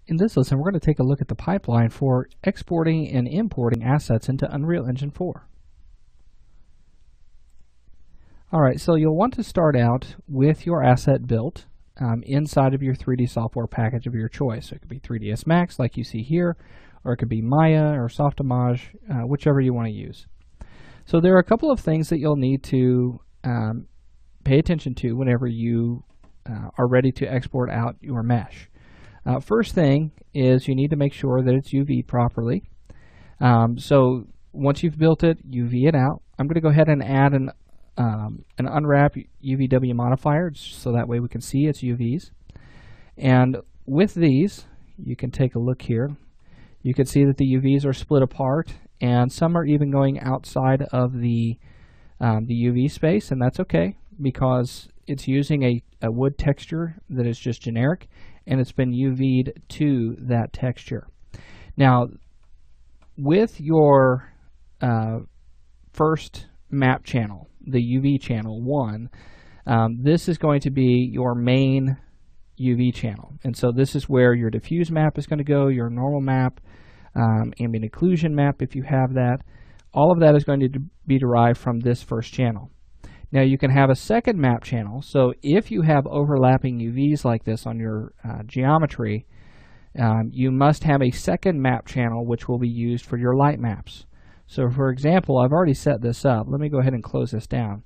In this lesson, we're going to take a look at the pipeline for exporting and importing assets into Unreal Engine 4. Alright, so you'll want to start out with your asset built inside of your 3D software package of your choice. So it could be 3ds Max like you see here, or it could be Maya or Softimage, whichever you want to use. So there are a couple of things that you'll need to pay attention to whenever you are ready to export out your mesh. First thing is you need to make sure that it's UV properly. So once you've built it, UV it out. I'm going to go ahead and add an unwrap UVW modifier so that way we can see its UVs. And with these, you can take a look here. You can see that the UVs are split apart, and some are even going outside of the UV space, and that's okay because it's using a wood texture that is just generic, and it's been UV'd to that texture. Now, with your first map channel, the UV channel 1, this is going to be your main UV channel. And so this is where your diffuse map is going to go, your normal map, ambient occlusion map if you have that. All of that is going to be derived from this first channel. Now you can have a second map channel, so if you have overlapping UVs like this on your geometry, you must have a second map channel which will be used for your light maps. So for example, I've already set this up. Let me go ahead and close this down.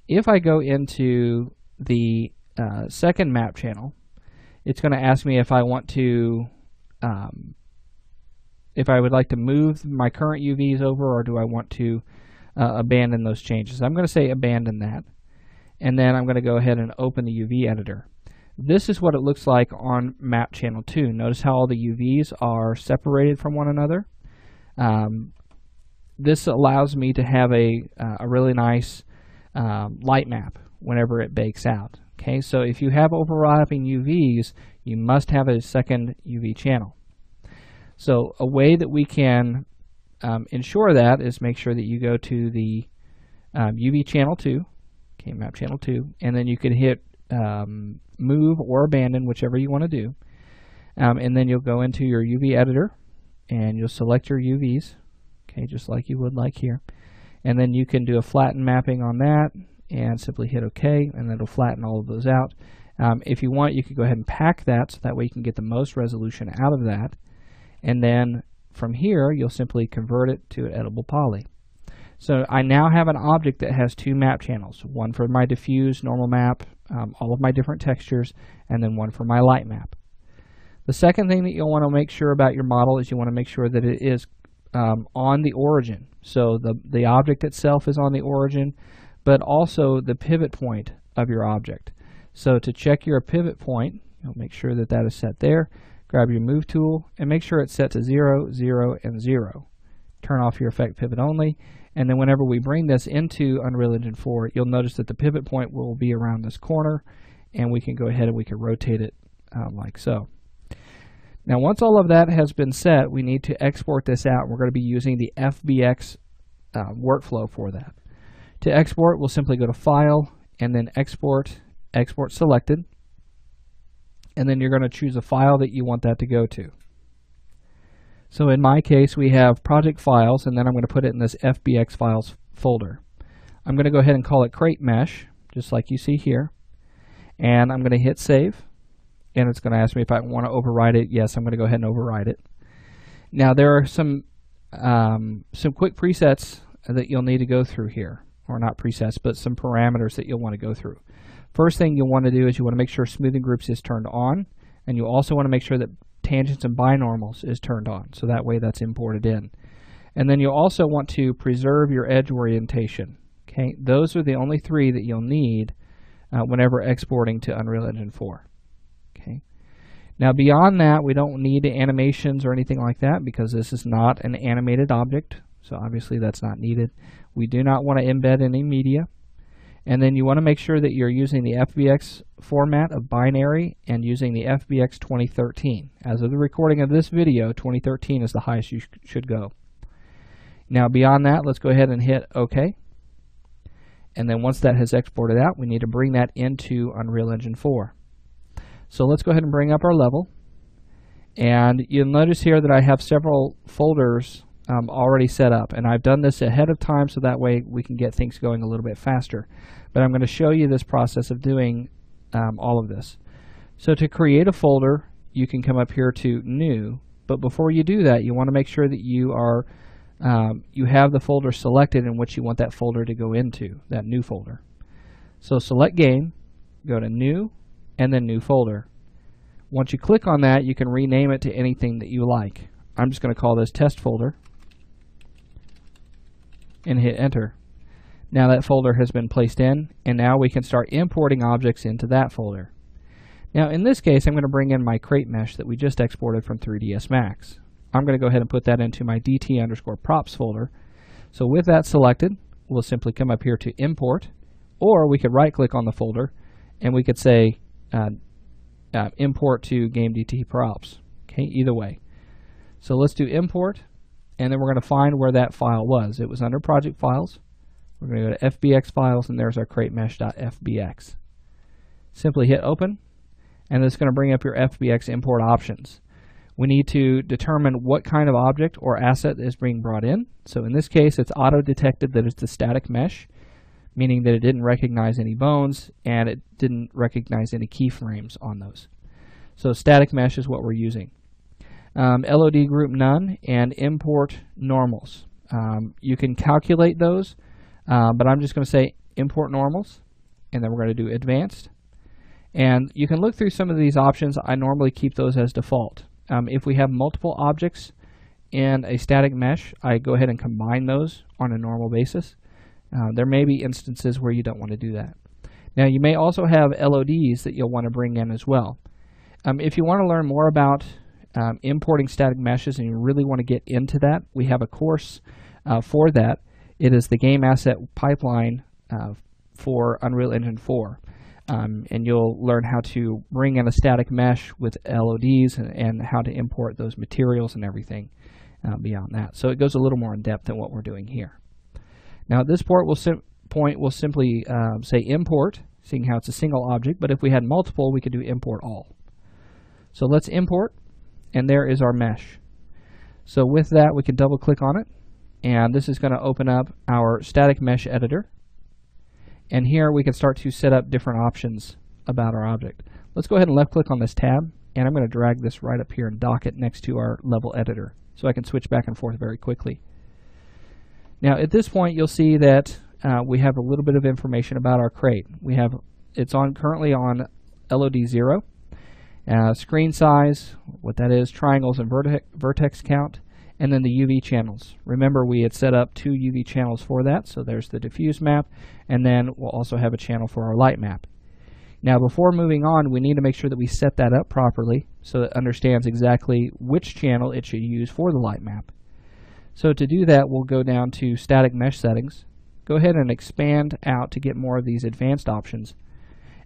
If I go into the second map channel, it's going to ask me if I want to, if I would like to move my current UVs over, or do I want to abandon those changes. I'm going to say abandon that, and then I'm going to go ahead and open the UV editor. This is what it looks like on map channel 2. Notice how all the UVs are separated from one another. This allows me to have a really nice light map whenever it bakes out. Okay, so if you have overlapping UVs, you must have a second UV channel. So a way that we can ensure that is make sure that you go to the UV channel 2, okay, map channel 2, and then you can hit move or abandon, whichever you want to do. And then you'll go into your UV editor and you'll select your UVs, okay, just like you would like here. And then you can do a flatten mapping on that and simply hit OK, and it'll flatten all of those out. If you want, you can go ahead and pack that so that way you can get the most resolution out of that. And then from here, you'll simply convert it to editable poly. So I now have an object that has two map channels, one for my diffuse normal map, all of my different textures, and then one for my light map. The second thing that you'll want to make sure about your model is you want to make sure that it is on the origin. So the object itself is on the origin, but also the pivot point of your object. So to check your pivot point, you'll make sure that that is set there. Grab your move tool and make sure it's set to 0, 0, and 0. Turn off your effect pivot only, and then whenever we bring this into Unreal Engine 4, you'll notice that the pivot point will be around this corner, and we can go ahead and we can rotate it like so. Now once all of that has been set, we need to export this out. We're going to be using the FBX workflow for that. To export, we'll simply go to File, and then Export, Export Selected. And then you're going to choose a file that you want that to go to. So in my case, we have project files, and then I'm going to put it in this FBX files folder. I'm going to go ahead and call it Crate Mesh, just like you see here. And I'm going to hit Save. And it's going to ask me if I want to override it. Yes, I'm going to go ahead and override it. Now there are some quick presets that you'll need to go through here. Or not presets, but some parameters that you'll want to go through. First thing you'll want to do is you want to make sure smoothing groups is turned on, and you also want to make sure that tangents and binormals is turned on, so that way that's imported in. And then you'll also want to preserve your edge orientation. Okay, those are the only three that you'll need whenever exporting to Unreal Engine 4. Okay. Now beyond that, we don't need animations or anything like that because this is not an animated object, so obviously that's not needed. We do not want to embed any media. And then you want to make sure that you're using the FBX format of binary and using the FBX 2013. As of the recording of this video, 2013 is the highest you should go. Now beyond that, let's go ahead and hit OK. And then once that has exported out, we need to bring that into Unreal Engine 4. So let's go ahead and bring up our level. And you'll notice here that I have several folders already set up, and I've done this ahead of time so that way we can get things going a little bit faster. But I'm going to show you this process of doing all of this. So to create a folder, you can come up here to New, but before you do that, you want to make sure that you are you have the folder selected in which you want that folder to go into, that new folder. So select Game, go to New, and then New Folder. Once you click on that, you can rename it to anything that you like. I'm just going to call this Test Folder and hit Enter. Now that folder has been placed in, and now we can start importing objects into that folder. Now in this case, I'm going to bring in my crate mesh that we just exported from 3ds Max. I'm going to go ahead and put that into my DT_props folder. So with that selected, we'll simply come up here to Import, or we could right click on the folder and we could say Import to GameDT_props. Okay, either way. So let's do Import, and then we're going to find where that file was. It was under Project Files. We're going to go to FBX Files, and there's our CrateMesh.fbx. Simply hit Open, and it's going to bring up your FBX import options. We need to determine what kind of object or asset is being brought in. So in this case, it's auto-detected that it's the static mesh, meaning that it didn't recognize any bones and it didn't recognize any keyframes on those. So static mesh is what we're using. LOD group none and import normals. You can calculate those, but I'm just going to say import normals, and then we're going to do advanced. And you can look through some of these options. I normally keep those as default. If we have multiple objects in a static mesh, I go ahead and combine those on a normal basis. There may be instances where you don't want to do that. Now you may also have LODs that you'll want to bring in as well. If you want to learn more about importing static meshes and you really want to get into that, we have a course for that. It is the Game Asset Pipeline for Unreal Engine 4. And you'll learn how to bring in a static mesh with LODs and how to import those materials and everything beyond that. So it goes a little more in depth than what we're doing here. Now at this point we'll simply say import, seeing how it's a single object, but if we had multiple we could do import all. So let's import, and there is our mesh. So with that we can double click on it, and this is going to open up our static mesh editor. And here we can start to set up different options about our object. Let's go ahead and left click on this tab, and I'm going to drag this right up here and dock it next to our level editor so I can switch back and forth very quickly. Now at this point you'll see that we have a little bit of information about our crate. It's currently on LOD 0, screen size, what that is, triangles and vertex count, and then the UV channels. Remember we had set up 2 UV channels for that, so there's the diffuse map, and then we'll also have a channel for our light map. Now before moving on, we need to make sure that we set that up properly so it understands exactly which channel it should use for the light map. So to do that, we'll go down to Static Mesh Settings, go ahead and expand out to get more of these advanced options,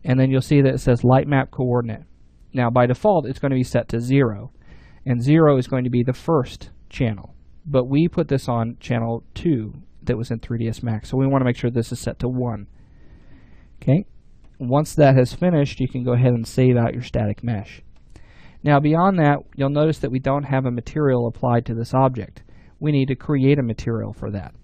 and then you'll see that it says Light Map Coordinate. Now by default it's going to be set to 0, and 0 is going to be the first channel, but we put this on channel 2 that was in 3ds Max, so we want to make sure this is set to 1. Okay, once that has finished, you can go ahead and save out your static mesh. Now beyond that, you'll notice that we don't have a material applied to this object. We need to create a material for that.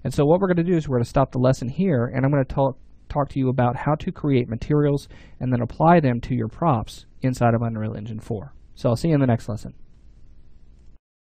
And so what we're going to do is we're going to stop the lesson here, and I'm going to talk to you about how to create materials and then apply them to your props inside of Unreal Engine 4. So I'll see you in the next lesson.